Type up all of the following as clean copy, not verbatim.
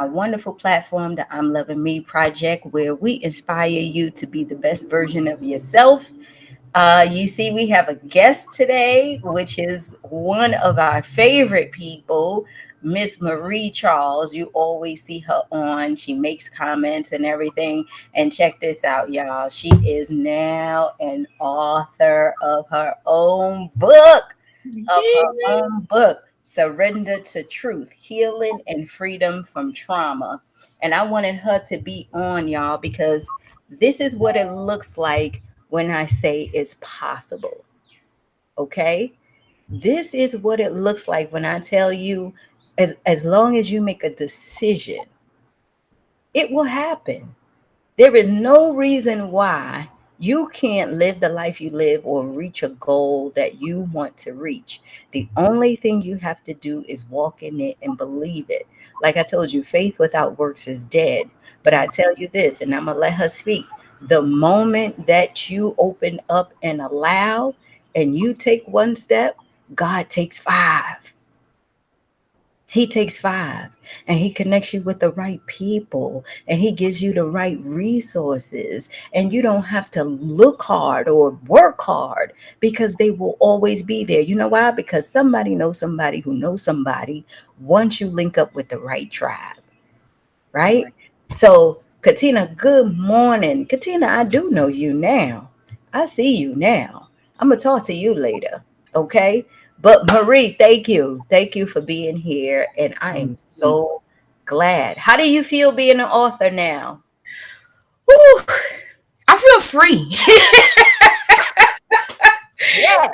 a wonderful platform, the I'm Loving Me Project, where we inspire you to be the best version of yourself. You see, we have a guest today, which is one of our favorite people, Miss Marie Charles. You always see her on. She makes comments and everything. And check this out, y'all. She is now an author of her Yeah. own book, Surrender to Truth, Healing and Freedom from Trauma. And I wanted her to be on, y'all, because this is what it looks like when I say it's possible. Okay? This is what it looks like when I tell you, as long as you make a decision, it will happen. There is no reason why you can't live the life you live or reach a goal that you want to reach. The only thing you have to do is walk in it and believe it. Like I told you, faith without works is dead. But I tell you this, and I'm going to let her speak. The moment that you open up and allow and you take one step, God takes five. He takes five and he connects you with the right people and he gives you the right resources. And you don't have to look hard or work hard because they will always be there. You know why? Because somebody knows somebody who knows somebody once you link up with the right tribe, right? Right. So, Katina, good morning. Katina, I do know you now. I see you now. I'm going to talk to you later. Okay. But, Marie, thank you. Thank you for being here. And I am Mhm. so glad. How do you feel being an author now? Whew, I feel free. Yeah.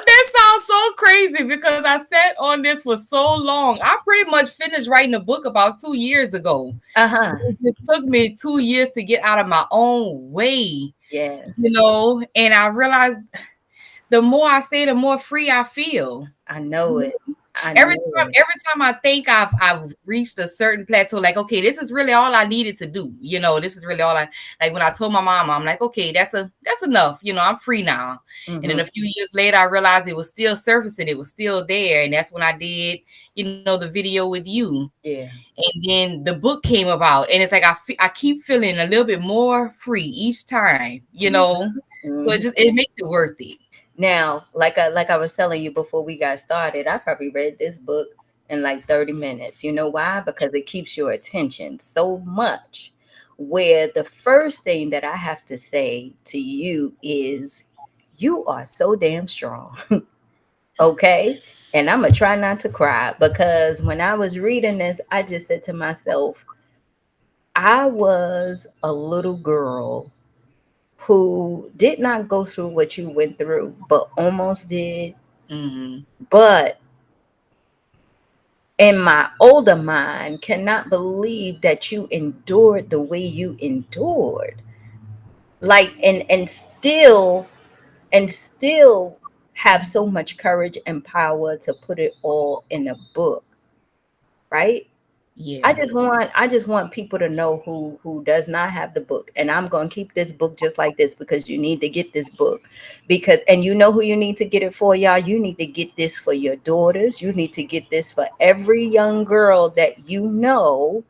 That sounds so crazy because I sat on this for so long. I pretty much finished writing a book about 2 years ago. Uh huh. It took me 2 years to get out of my own way, Yes. and I realized the more I say, the more free I feel. I know it. I every know time it. every time I think I've reached a certain plateau, like, okay, this is really all I needed to do. This is really all I like. When I told my mom, I'm like, okay, that's enough. I'm free now. And then Mm-hmm. a few years later, I realized it was still surfacing, it was still there. And that's when I did, the video with you. Yeah. And then the book came about, and it's like I keep feeling a little bit more free each time. So Mm-hmm. it makes it worth it. Now, like I was telling you before we got started, I probably read this book in like 30 minutes. You know why? Because it keeps your attention so much. Where the first thing that I have to say to you is you are so damn strong. Okay? And I'm going to try not to cry because when I was reading this, I just said to myself, I was a little girl who did not go through what you went through, but almost did. Hmm. But in my older mind, cannot believe that you endured the way you endured. Like and still have so much courage and power to put it all in a book, right? I Yeah. just want I just want people to know who does not have the book. And I'm going to keep this book just like this because you need to get this book. Because and you know who you need to get it for, y'all? You need to get this for your daughters. You need to get this for every young girl that you know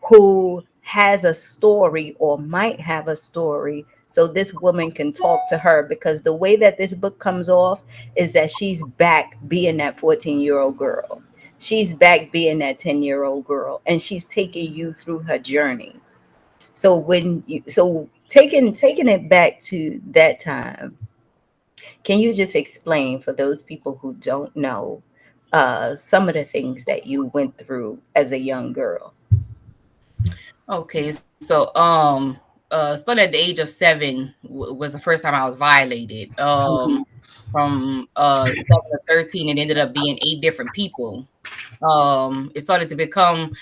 who has a story or might have a story, so this woman can talk to her, because the way that this book comes off is that she's back being that 14-year-old girl. She's back being that 10-year-old girl, and she's taking you through her journey. So taking it back to that time, can you just explain for those people who don't know some of the things that you went through as a young girl? Okay, so started at the age of 7 was the first time I was violated. From 7 to 13, it ended up being 8 different people. It started to become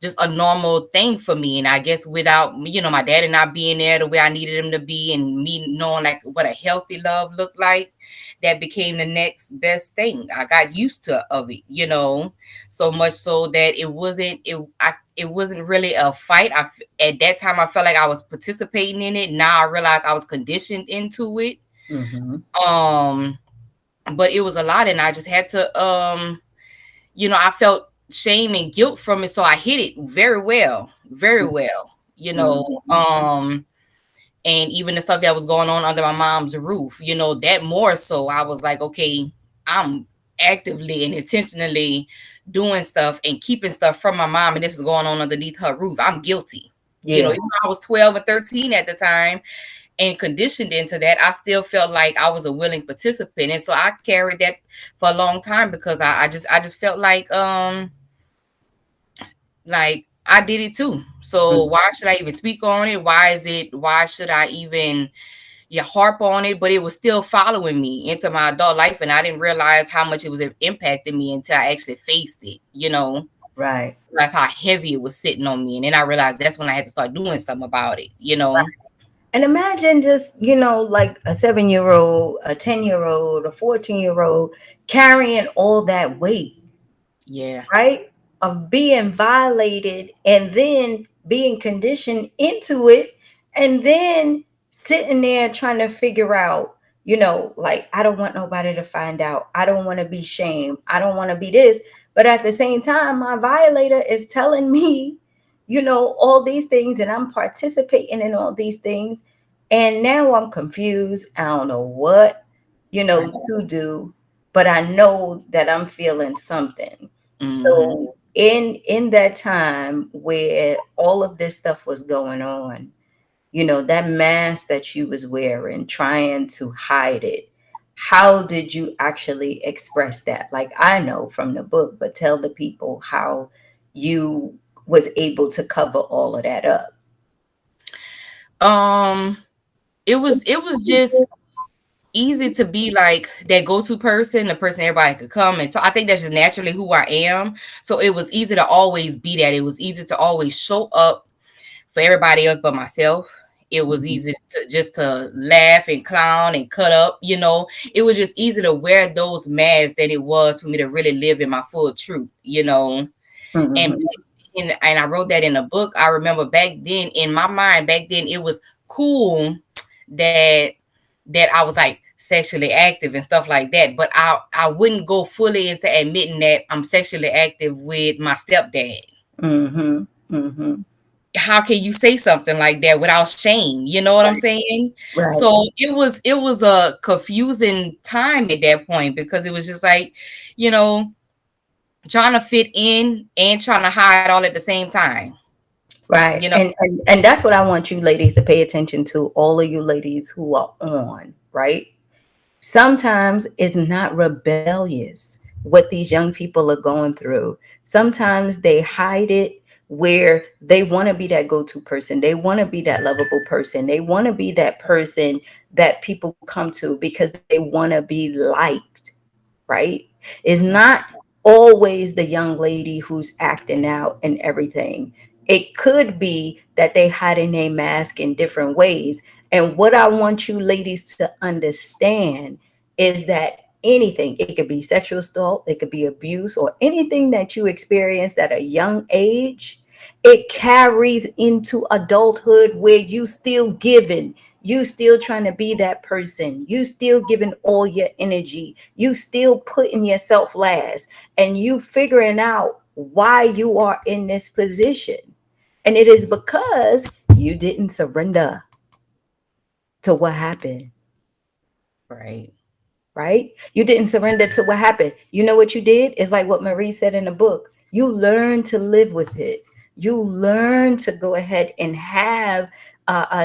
just a normal thing for me, and I guess without my daddy not being there the way I needed him to be, and me knowing like what a healthy love looked like, that became the next best thing. I got used to of it, so much so that it wasn't really a fight. At that time I felt like I was participating in it. Now I realize I was conditioned into it. Mm-hmm. um but it was a lot, and I just had to I felt shame and guilt from it, so I hid it very well, very well, you know. Mhm. And even the stuff that was going on under my mom's roof, that more so I was like, okay, I'm actively and intentionally doing stuff and keeping stuff from my mom, and this is going on underneath her roof. I'm guilty. Yeah. Even though I was 12 and 13 at the time and conditioned into that, I still felt like I was a willing participant. And so I carried that for a long time because I just felt like I did it too. So Mm. why should I even speak on it? Why should I even harp on it? But it was still following me into my adult life, and I didn't realize how much it was impacting me until I actually faced it. Right. That's how heavy it was sitting on me. And then I realized that's when I had to start doing something about it. And imagine just, like a 7-year old, a 10-year old, a 14-year old carrying all that weight, Yeah. right? Of being violated and then being conditioned into it, and then sitting there trying to figure out, like, I don't want nobody to find out. I don't want to be shamed. I don't want to be this. But at the same time, my violator is telling me, all these things, and I'm participating in all these things. And now I'm confused. I don't know what, Right. to do, but I know that I'm feeling something. Mm-hmm. So in that time where all of this stuff was going on, that mask that you was wearing, trying to hide it, how did you actually express that? Like, I know from the book, but tell the people how you was able to cover all of that up. Um, it was just easy to be like that go-to person, the person everybody could come and talk. I think that's just naturally who I am. So it was easy to always be that. It was easy to always show up for everybody else but myself. It was Mhm. easy to just to laugh and clown and cut up. It was just easy to wear those masks than it was for me to really live in my full truth. And Mhm. and I wrote that in a book. I remember back then in my mind, back then it was cool that I was like sexually active and stuff like that. But I wouldn't go fully into admitting that I'm sexually active with my stepdad. Mhm. Mhm. How can you say something like that without shame? You know what I'm saying? Right. So it was a confusing time at that point because it was just like, you know, trying to fit in and trying to hide all at the same time. Right. You know, And that's what I want you ladies to pay attention to, all of you ladies who are on, right? Sometimes it's not rebellious what these young people are going through. Sometimes they hide it where they want to be that go-to person. They want to be that lovable person. They want to be that person that people come to because they want to be liked, right? It's not always the young lady who's acting out and everything. It could be that they hiding their mask in different ways. And what I want you ladies to understand is that anything, it could be sexual assault, it could be abuse, or anything that you experienced at a young age, it carries into adulthood where you still giving, you still trying to be that person, you still giving all your energy, you still putting yourself last, and you figuring out why you are in this position. And it is because you didn't surrender to what happened, right. right? You didn't surrender to what happened. You know what you did? It's like what Marie said in the book. You learn to live with it. You learn to go ahead and have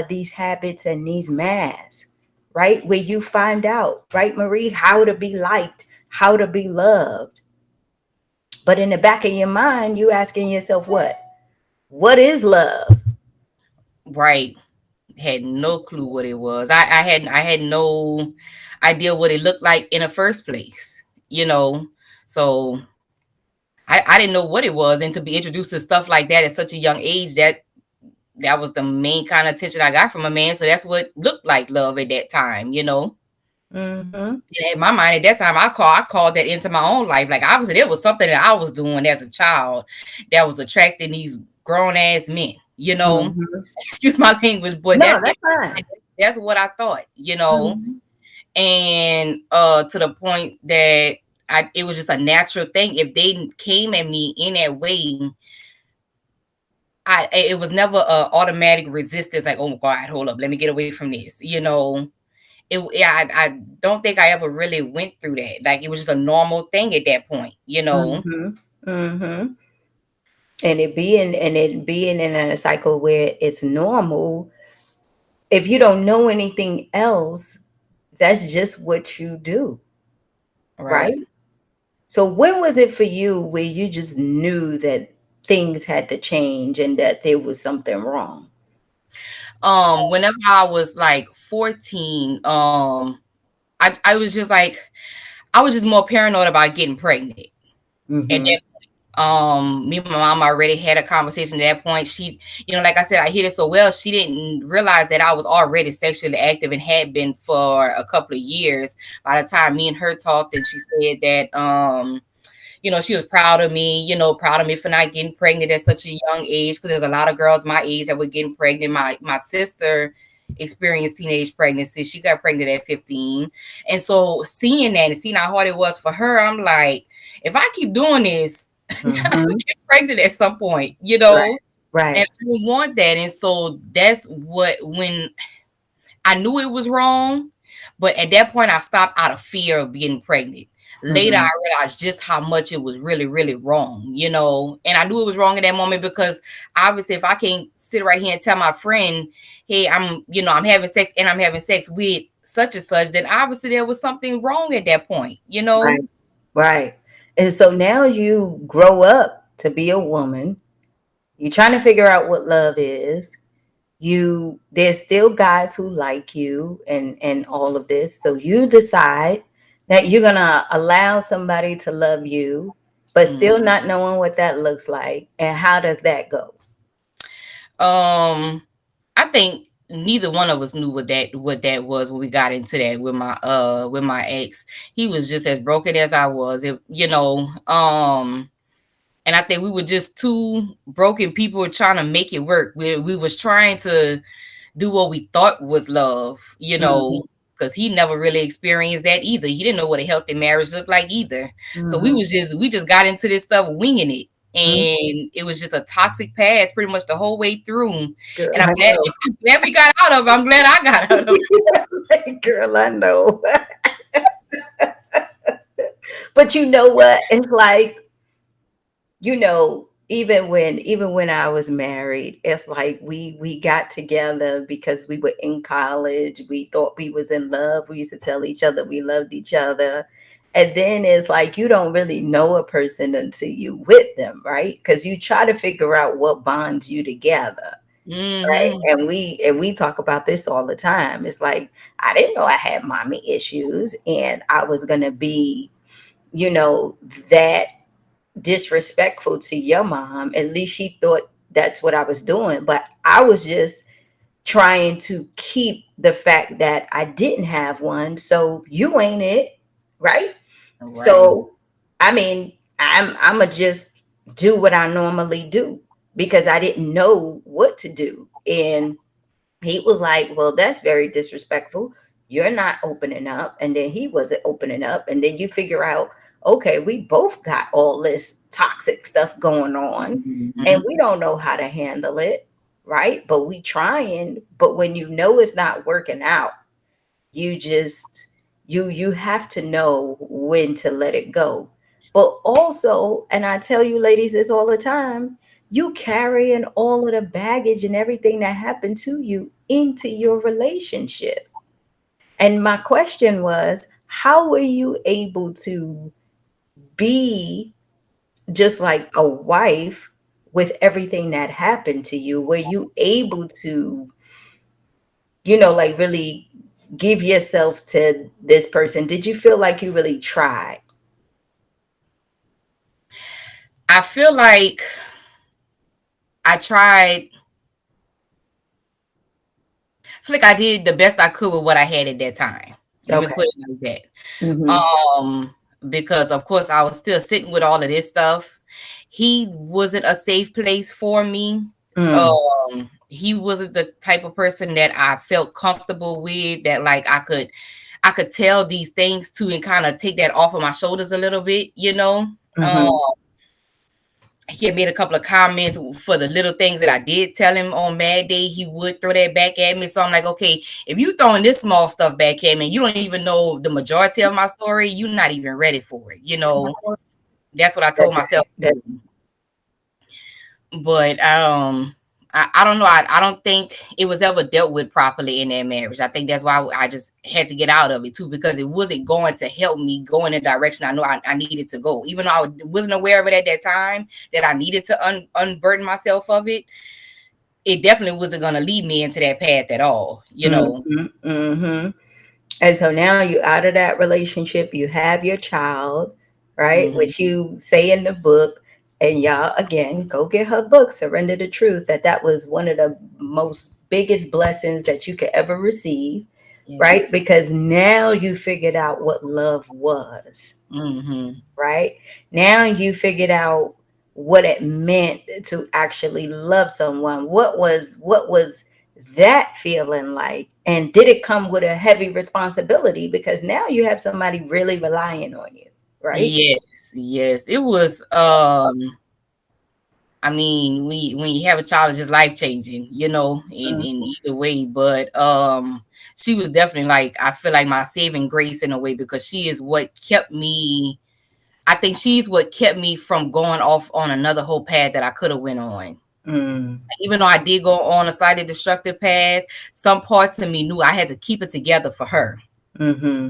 these habits and these masks, right? Where you find out, right, Marie, how to be liked, how to be loved. But in the back of your mind, you asking yourself, what? What is love? Right. Had no clue what it was. I had no idea what it looked like in the first place. So I didn't know what it was, and to be introduced to stuff like that at such a young age, that was the main kind of attention I got from a man. So that's what looked like love at that time. Mm-hmm. And in my mind at that time, I called that into my own life. Like obviously there was something that I was doing as a child that was attracting these grown ass men. Mm-hmm. Excuse my language, but No, that's that's fine. that's what I thought. Mm-hmm. And to the point that it was just a natural thing. If they came at me in that way, it was never a automatic resistance. Like, oh God, hold up, let me get away from this. I don't think I ever really went through that. Like, it was just a normal thing at that point. Mhm. Mhm. And it being in a cycle where it's normal, if you don't know anything else, that's just what you do, right? Right. So when was it for you where you just knew that things had to change and that there was something wrong? Whenever I was like 14, I was just like, I was just more paranoid about getting pregnant. And Mhm. then me and my mom already had a conversation at that point. She, like I said, I hit it so well, she didn't realize that I was already sexually active and had been for a couple of years. By the time me and her talked, and she said that she was proud of me, proud of me for not getting pregnant at such a young age, because there's a lot of girls my age that were getting pregnant. My sister experienced teenage pregnancy. She got pregnant at 15. And so seeing that and seeing how hard it was for her, I'm like, if I keep doing this, I'm gonna Mhm. get pregnant at some point, Right. and Right. I didn't want that. And so that's what, when I knew it was wrong, but at that point, I stopped out of fear of getting pregnant. Later, I Mhm. realized just how much it was really, really wrong, and I knew it was wrong in that moment, because obviously, if I can't sit right here and tell my friend, hey, I'm having sex and I'm having sex with such and such, then obviously there was something wrong at that point. Right. Right. And so now you grow up to be a woman. You're trying to figure out what love is. There's still guys who like you and all of this. So you decide that you're gonna allow somebody to love you, but Mm. still not knowing what that looks like. And how does that go? Um, I think neither one of us knew what that was when we got into that with my ex. He was just as broken as I was. And I think we were just two broken people trying to make it work. We was trying to do what we thought was love, Mhm. because he never really experienced that either. He didn't know what a healthy marriage looked like either. So Mhm. we just got into this stuff winging it. Mhm. And it was just a toxic path pretty much the whole way through. Girl, And I'm I glad, know. I'm glad we got out of it. I'm glad I got out of it. Girl, I know. But you know what? It's like, even when I was married, it's like we got together because we were in college. We thought we was in love. We used to tell each other we loved each other. And then it's like you don't really know a person until you with them, right? Because you try to figure out what bonds you together. Right. Hmm. And we talk about this all the time. It's like I didn't know I had mommy issues and I was gonna be, you know, that disrespectful to your mom. At least she thought that's what I was doing. But I was just trying to keep the fact that I didn't have one. So you ain't it, right? Right. So I mean, I'ma just do what I normally do because I didn't know what to do. And he was like, well, that's very disrespectful. You're not opening up. And then he wasn't opening up. And then you figure out, okay, we both got all this toxic stuff going on and Hmm. we don't know how to handle it. Right. But we trying. But when you know it's not working out, you just you have to know when to let it go. But also, and I tell you ladies this all the time, you carrying all of the baggage and everything that happened to you into your relationship. And my question was, how were you able to be just like a wife with everything that happened to you? Were you able to, like really give yourself to this person? Did you feel like you really tried? I feel like I tried. I feel like I did the best I could with what I had at that time. Let me Okay. put it like that. Mm-hmm. Because of course I was still sitting with all of this stuff. He wasn't a safe place for me. Mm. He wasn't the type of person that I felt comfortable with, that like I could I could tell these things too and kind of take that off of my shoulders a little bit, you know. Um, Mm-hmm. he had made a couple of comments for the little things that I did tell him on Mad Day. He would throw that back at me. So I'm like, okay, if you throwing this small stuff back at me, you don't even know the majority of my story. You're not even ready for it. You know, that's what I told That's myself. right. That. But I don't know. I don't think it was ever dealt with properly in that marriage. I think that's why I just had to get out of it too, because it wasn't going to help me go in the direction I know I needed to go. Even though I wasn't aware of it at that time, that I needed to unburden myself of it, it definitely wasn't going to lead me into that path at all, you know. Mm-hmm. Mm-hmm. And so now you out of that relationship, you have your child, right? Hmm. Which you say in the book, and y'all again go get her book, Surrender the Truth. That was one of the most biggest blessings that you could ever receive, right? Yes. Because now you figured out what love was, Hmm. right? Now you figured out what it meant to actually love someone. What was that feeling like? And did it come with a heavy responsibility? Because now you have somebody really relying on you, right? Yes, yes. It was I mean, when you have a child, it's just life changing, you know, in either way. But she was definitely like, I feel like my saving grace in a way, because she is what kept me. I think she's what kept me from going off on another whole path that I could have went on. Mm, Even though I did go on a slightly destructive path, some parts of me knew I had to keep it together for her. mm-hmm,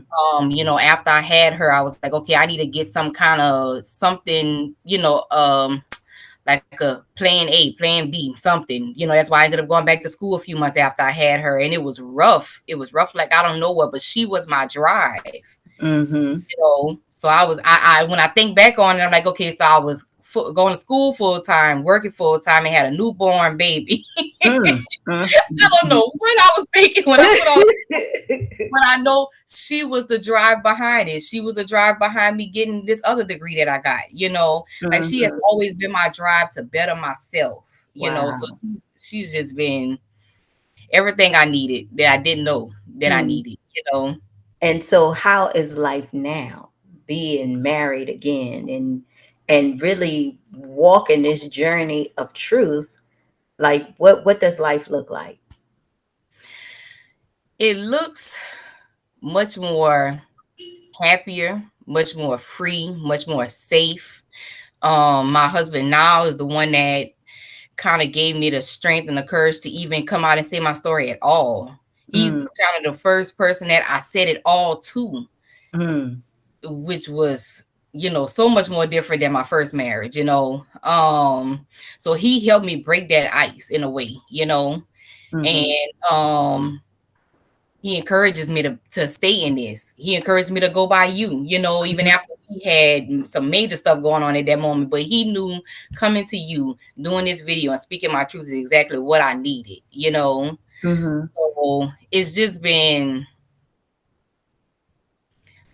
You know, after I had her, I was like, okay, I need to get some kind of something, like a plan A, plan B, something. You know, that's why I ended up going back to school a few months after I had her. And it was rough. It was rough, like I don't know what, but she was my drive, mm-hmm, you know. So I when I think back on it, I'm like, okay, so I was going to school full time, working full time, and had a newborn baby. mm, mm, I don't mm. know what I was thinking when I put all, but I know she was the drive behind it. She was the drive behind me getting this other degree that I got, you know. Like she has Mhm. always been my drive to better myself, you know. So Wow. she's just been everything I needed that I didn't know that I Mm. needed, you know. And so how is life now being married again and really walking this journey of truth? Like what does life look like? It looks much more happier, much more free, much more safe. My husband now is the one that kind of gave me the strength and the courage to even come out and say my story at all. He's Mm, kind of the first person that I said it all to, mm, which was, you know, so much more different than my first marriage, you know. So he helped me break that ice in a way, you know. mhm, And he encourages me to stay in this. He encouraged me to go by you, you know, even mhm, after he had some major stuff going on at that moment. But he knew coming to you, doing this video and speaking my truth is exactly what I needed, you know. mhm. So it's just been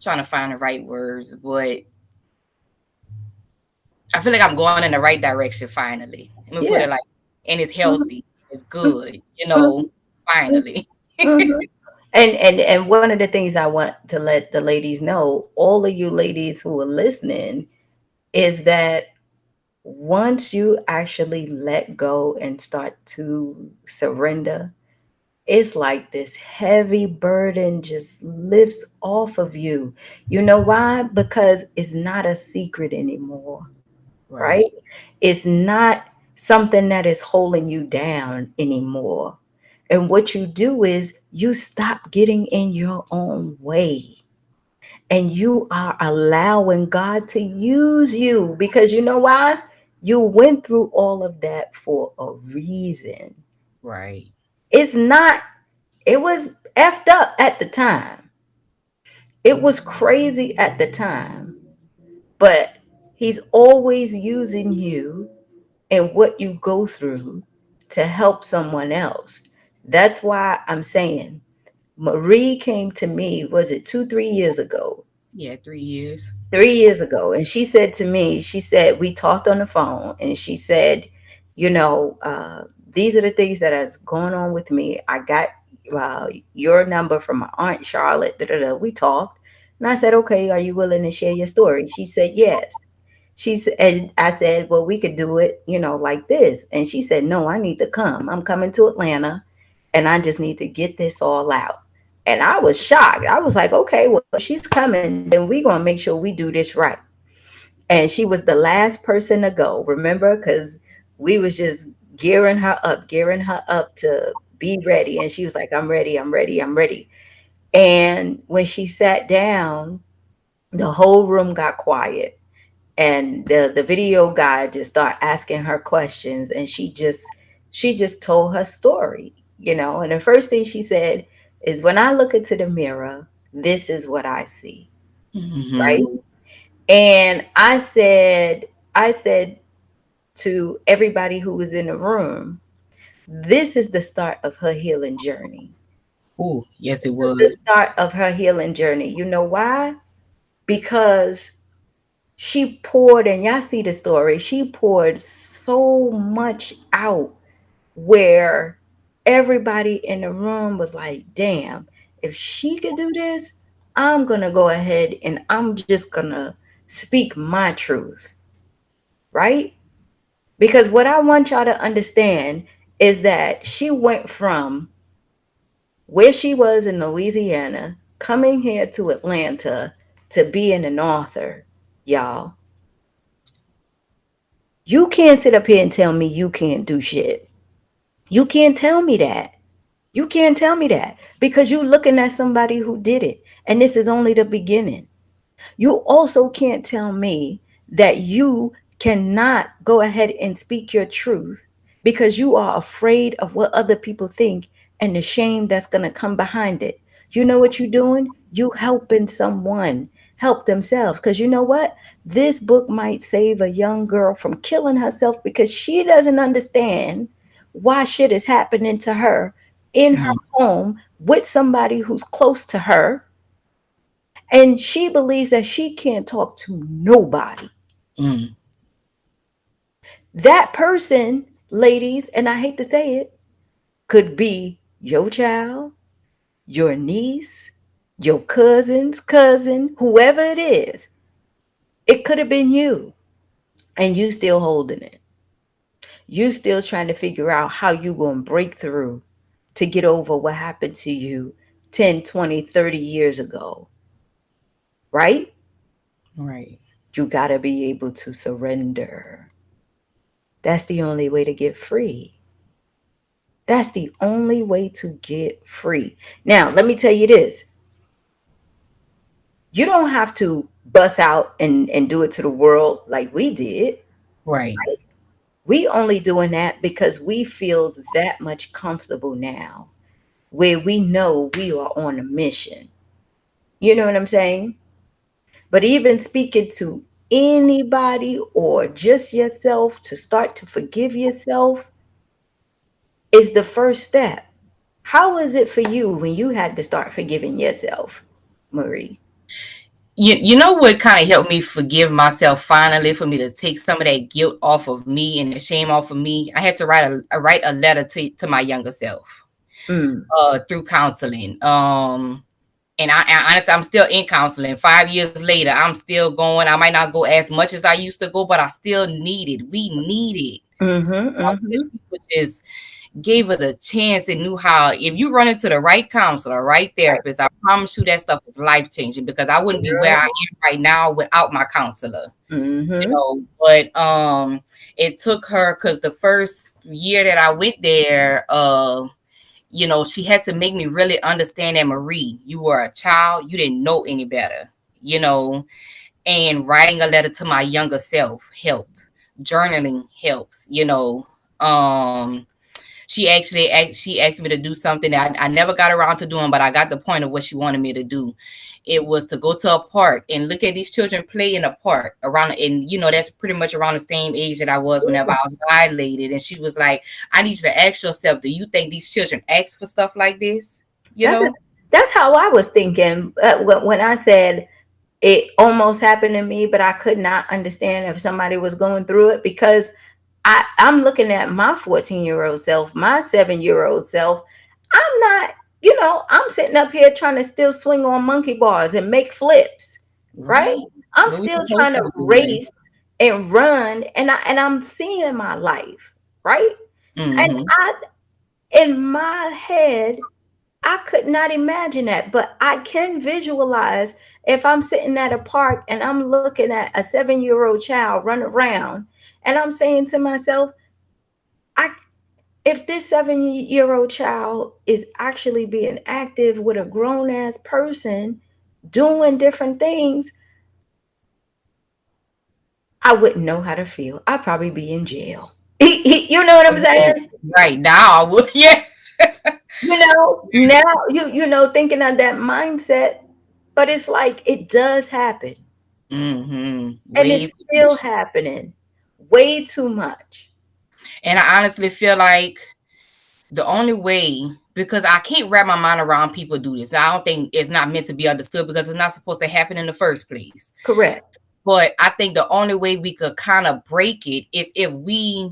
trying to find the right words, but I feel like I'm going in the right direction finally. Let me put it Yeah. like, and it's Mhm, healthy, it's good, you mhm, know, finally. mhm. And one of the things I want to let the ladies know, all of you ladies who are listening, is that once you actually let go and start to surrender, it's like this heavy burden just lifts off of you. You know why? Because it's not a secret anymore, right? Right, It's not something that is holding you down anymore. And what you do is you stop getting in your own way and you are allowing God to use you because you know why? You went through all of that for a reason. right, It's not, it was effed up at the time. It was crazy at the time, but He's always using you and what you go through to help someone else. That's why I'm saying Marie came to me, was it 2, 3 years ago? yeah, 3 years. 3 years ago, and she said to me, she said we talked on the phone, and she said, you know, these are the things that is going on with me. I got your number from my aunt Charlotte. Da, da, da. We talked, and I said, okay, are you willing to share your story? She said yes. And I said, well, we could do it, like this. And she said, no, I need to come. I'm coming to Atlanta, and I just need to get this all out. And I was shocked. I was like, okay, well, if she's coming, then we're gonna make sure we do this right. And she was the last person to go, remember? Because we was just gearing her up to be ready. And she was like, I'm ready, I'm ready, I'm ready. And when she sat down, the whole room got quiet. And the video guy just started asking her questions, and she just told her story, And the first thing she said is, when I look into the mirror, this is what I see, right? Mm-hmm. And I said to everybody who was in the room, this is the start of her healing journey. Oh, yes, it This is the was. start of her healing journey. You know why? Because she poured, and y'all see the story, she poured so much out where everybody in the room was like, damn, if she could do this, I'm going to go ahead and I'm just going to speak my truth, right? Because what I want y'all to understand is that she went from where she was in Louisiana, coming here to Atlanta to being an author, y'all. You can't sit up here and tell me you can't do shit. You can't tell me that. You can't tell me that because you're looking at somebody who did it. And this is only the beginning. You also can't tell me that you cannot go ahead and speak your truth because you are afraid of what other people think and the shame that's going to come behind it. You know what you're doing? You helping someone help themselves, because you know what? This book might save a young girl from killing herself because she doesn't understand why shit is happening to her in her Mm, home with somebody who's close to her, and she believes that she can't talk to nobody. mm, That person, ladies, and I hate to say it, could be your child, your niece, your cousin's cousin, whoever it is. It could have been you, and you still holding it. You still trying to figure out how you going to break through to get over what happened to you 10, 20, 30 years ago, right? right. You got to be able to surrender. That's the only way to get free. That's the only way to get free. Now, let me tell you this. You don't have to bust out and do it to the world like we did. Right. We only doing that because we feel that much comfortable now, where we know we are on a mission. You know what I'm saying? But even speaking to anybody or just yourself to start to forgive yourself is the first step. How is it for you when you had to start forgiving yourself, Marie? You know what kind of helped me forgive myself finally, for me to take some of that guilt off of me and the shame off of me? I had to write a letter to my younger self Mm, through counseling. And honestly, I'm still in counseling. 5 years later, I'm still going. I might not go as much as I used to go, but I still need it. We need it. mm-hmm, I wish mm-hmm. people just gave it a chance and knew how. If you run into the right counselor, right Right. therapist, I promise you that stuff is life changing, because I wouldn't be where I am right now without my counselor. Mm-hmm. But it took her, because the first year that I went there, she had to make me really understand that, Marie, you were a child, you didn't know any better, you know, and writing a letter to my younger self helped. Journaling helps, Um, she asked me to do something that I never got around to doing, but I got the point of what she wanted me to do. It was to go to a park and look at these children play in a park around, and that's pretty much around the same age that I was whenever I was violated. And she was like, I need you to ask yourself, do you think these children ask for stuff like this? You That's a, know? that's how I was thinking when I said it almost happened to me, but I could not understand if somebody was going through it because I'm looking at my 14-year-old self, my 7-year-old self. I'm not. I'm sitting up here trying to still swing on monkey bars and make flips, right? Right. I'm What we still supposed trying to to be doing. race and run, and I'm seeing my life, right? And Mm-hmm. I in my head, I could not imagine that, but I can visualize if I'm sitting at a park and I'm looking at a 7-year-old child run around, and I'm saying to myself, I if this 7-year-old child is actually being active with a grown ass person doing different things, I wouldn't know how to feel. I'd probably be in jail. You know what I'm Right. saying? Right now, I would. Yeah. Now thinking of that mindset, but it's like it does happen, Mm-hmm. and Way it's too still much. happening way too much. And I honestly feel like the only way, because I can't wrap my mind around people do this. I don't think it's not meant to be understood because it's not supposed to happen in the first place. Correct. But I think the only way we could kind of break it is if we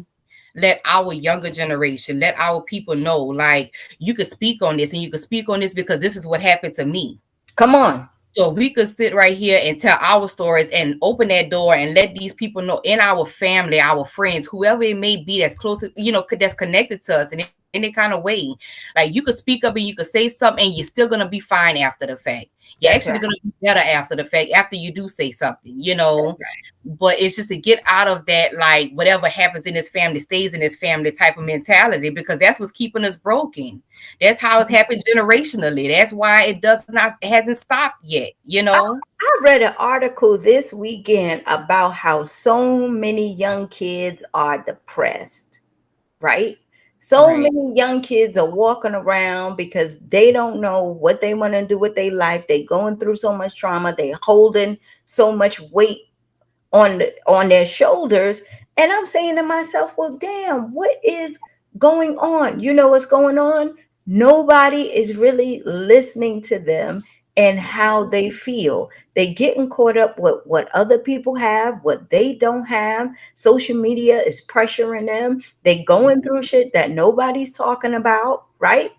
let our younger generation, let our people know, like, you could speak on this and you could speak on this because this is what happened to me. Come on. So we could sit right here and tell our stories and open that door and let these people know in our family, our friends, whoever it may be that's close, that's connected to us in any kind of way. Like, you could speak up and you could say something and you're still gonna be fine after the fact. You're actually That's gonna right. be better after the fact after you do say something. That's right. But it's just to get out of that, like, whatever happens in this family stays in this family type of mentality, because that's what's keeping us broken. That's how it's happened generationally. That's why it hasn't stopped yet. I read an article this weekend about how so many young kids are depressed, right? So Right. many young kids are walking around because they don't know what they want to do with their life. They going through so much trauma. They holding so much weight on their shoulders, and I'm saying to myself, well, damn, what is going on? You know what's going on? Nobody is really listening to them and how they feel. They getting caught up with what other people have, what they don't have. Social media is pressuring them. They going through shit that nobody's talking about, right?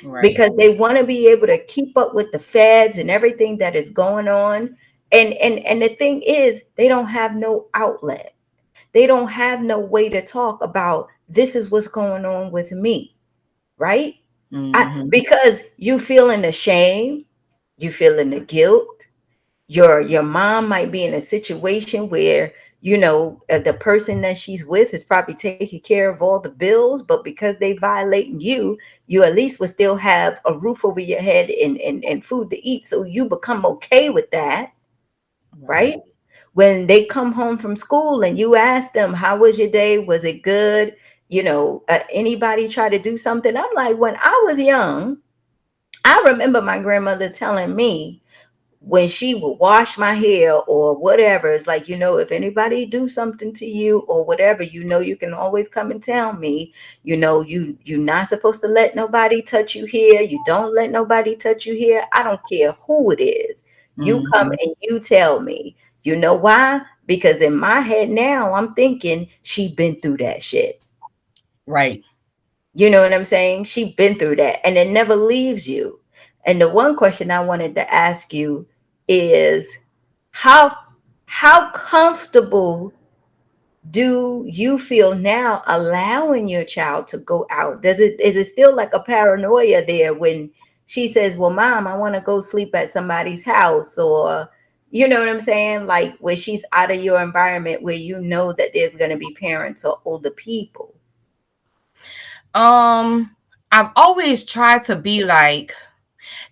Right. Because they want to be able to keep up with the fads and everything that is going on. And the thing is, they don't have no outlet. They don't have no way to talk about this is what's going on with me, right? Hmm. Because you feeling the shame, you feeling the guilt, your mom might be in a situation where the person that she's with is probably taking care of all the bills, but because they violating you at least will still have a roof over your head and food to eat, so you become okay with that, Right. right? When they come home from school and you ask them, how was your day, was it good, anybody try to do something, I'm like, when I was young, I remember my grandmother telling me, when she would wash my hair or whatever, it's like, if anybody do something to you or whatever, you can always come and tell me. You're not supposed to let nobody touch you here. You don't let nobody touch you here. I don't care who it is. You come Hmm. and you tell me. You know why? Because in my head now, I'm thinking she been through that shit. Right. You know what I'm saying? She been through that and it never leaves you. And the one question I wanted to ask you is, how how comfortable do you feel now allowing your child to go out? Is it still like a paranoia there when she says, "Well, mom, I want to go sleep at somebody's house," or you know what I'm saying? Like where she's out of your environment where you know that there's going to be parents or older people. Um, I've always tried to be like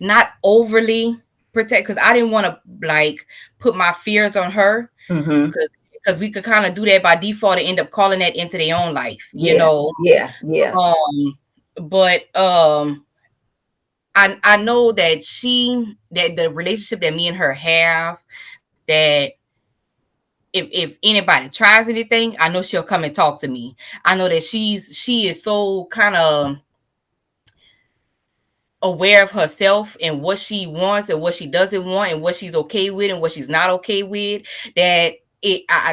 not overly protect because I didn't want to like put my fears on her Mhm. because we could kind of do that by default and end up calling that into their own life, you Yeah. know. Yeah. Yeah. But I know that that the relationship that me and her have, that if anybody tries anything, I know she'll come and talk to me. I know that she is so kind of aware of herself and what she wants and what she doesn't want and what she's okay with and what she's not okay with, that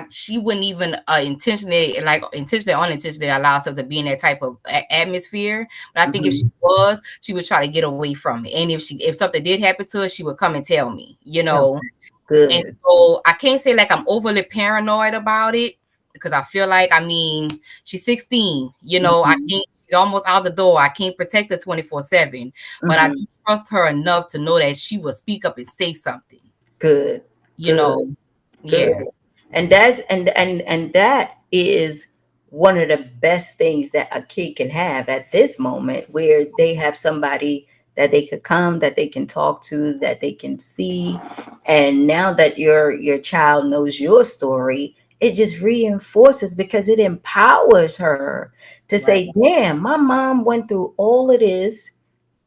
she wouldn't even intentionally, like intentionally or unintentionally, allow herself to be in that type of atmosphere. But I think if she Mhm. was, she would try to get away from it. And if something did happen to her, she would come and tell me, Okay. And Good. so I can't say like I'm overly paranoid about it, because I feel like, I mean, she's 16, I Mhm. can't, she's almost out the door. I can't protect her 24/7, but I Mhm. do trust her enough to know that she will speak up and say something, Good. you Good. know. Good. Yeah, And that's and that is one of the best things that a kid can have at this moment, where they have somebody that they could come, that they can talk to, that they can see. And now that your child knows your story, it just reinforces, because it empowers her to right, say, damn, my mom went through all of this.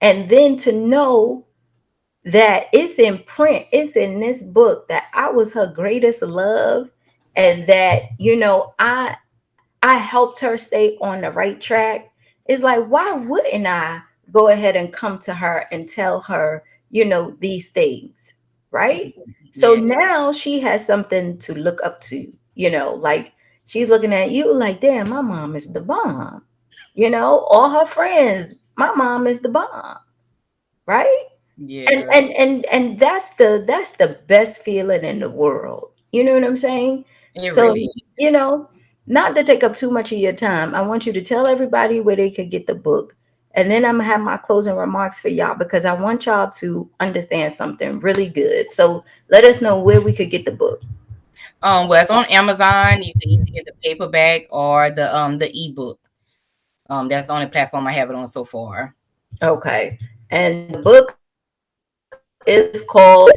And then to know that it's in print, it's in this book, that I was her greatest love, and that, I helped her stay on the right track. It's like, why wouldn't I go ahead and come to her and tell her, these things, right? So yeah, now she has something to look up to, like, she's looking at you like, damn, my mom is the bomb. All her friends, my mom is the bomb, right? and yeah. and and and that's the best feeling in the world, you know what I'm saying? It So, really you is. know not to take up too much of your time, I want you to tell everybody where they could get the book, and then I'm gonna have my closing remarks for y'all, because I want y'all to understand something really good. So let us know where we could get the book. Well, it's on Amazon. You can either get the paperback or the ebook. That's the only platform I have it on so far. Okay. And the book is called,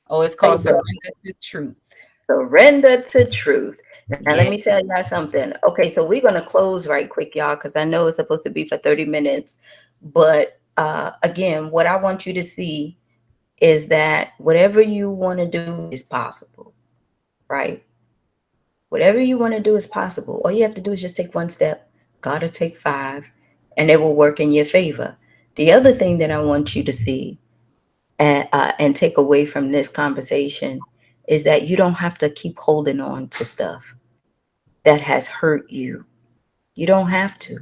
Oh, it's called Surrender to Truth. Surrender to Truth. Now, let me Yeah. tell y'all something. Okay, so we're going to close right quick, y'all, because I know it's supposed to be for 30 minutes. But again, what I want you to see is that whatever you want to do is possible, right? Whatever you want to do is possible. All you have to do is just take one step. God will take five, and it will work in your favor. The other thing that I want you to see and take away from this conversation is that you don't have to keep holding on to stuff that has hurt you. You don't have to.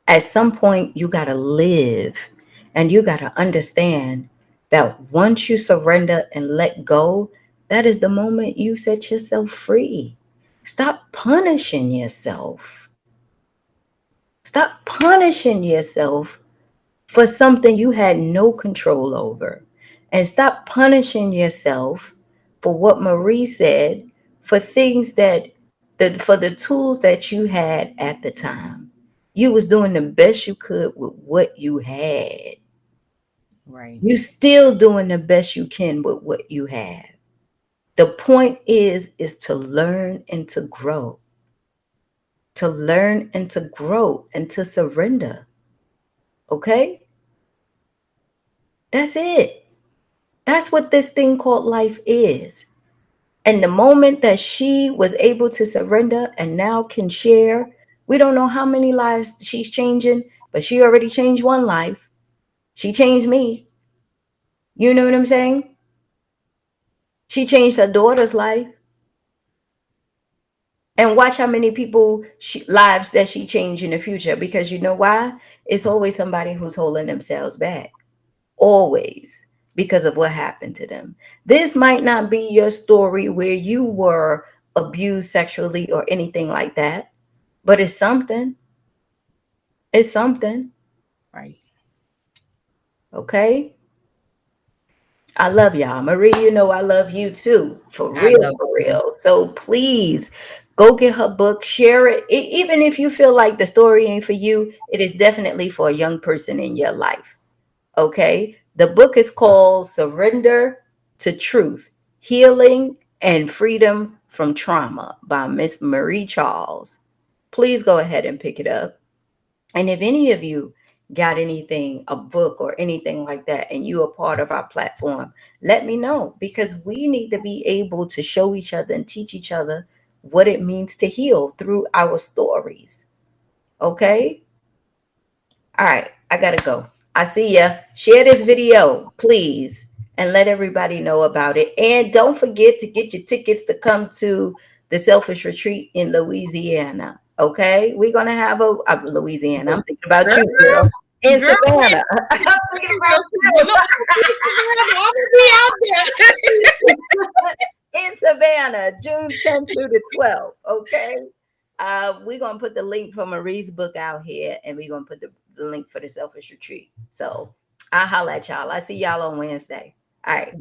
At some point, you got to live, and you got to understand that once you surrender and let go, that is the moment you set yourself free. Stop punishing yourself. Stop punishing yourself for something you had no control over. And stop punishing yourself for what Marie said, for things for the tools that you had at the time. You was doing the best you could with what you had. Right. You still doing the best you can with what you have. The point is to learn and to grow. To learn and to grow and to surrender. Okay? That's it. That's what this thing called life is. And the moment that she was able to surrender and now can share, we don't know how many lives she's changing, but she already changed one life. She changed me. You know what I'm saying? She changed her daughter's life. And watch how many lives that she changed in the future. Because you know why? It's always somebody who's holding themselves back. Always, because of what happened to them. This might not be your story where you were abused sexually or anything like that, but it's something. It's something. Right. Okay. I love y'all. Marie, I love you too. For I real, love for you. real. So please go get her book, share it. Even if you feel like the story ain't for you, it is definitely for a young person in your life. Okay. The book is called Surrender to Truth, Healing and Freedom from Trauma by Miss Marie Charles. Please go ahead and pick it up. And if any of you got anything, a book or anything like that, and you are part of our platform, let me know, because we need to be able to show each other and teach each other what it means to heal through our stories. Okay. All right, I gotta go. I see ya. Share this video, please. and let everybody know about it. And don't forget to get your tickets to come to the Selfish Retreat in Louisiana. Okay, we're gonna have a Louisiana. I'm thinking about Girl, you, girl. In girl, Savannah. I'm thinking about you know, I'm gonna be out there. you. In Savannah, June 10th through the 12th. Okay. We're gonna put the link for Marie's book out here, and we're gonna put the link for the Selfish Retreat. So I'll holla at y'all. I see y'all on Wednesday. All right.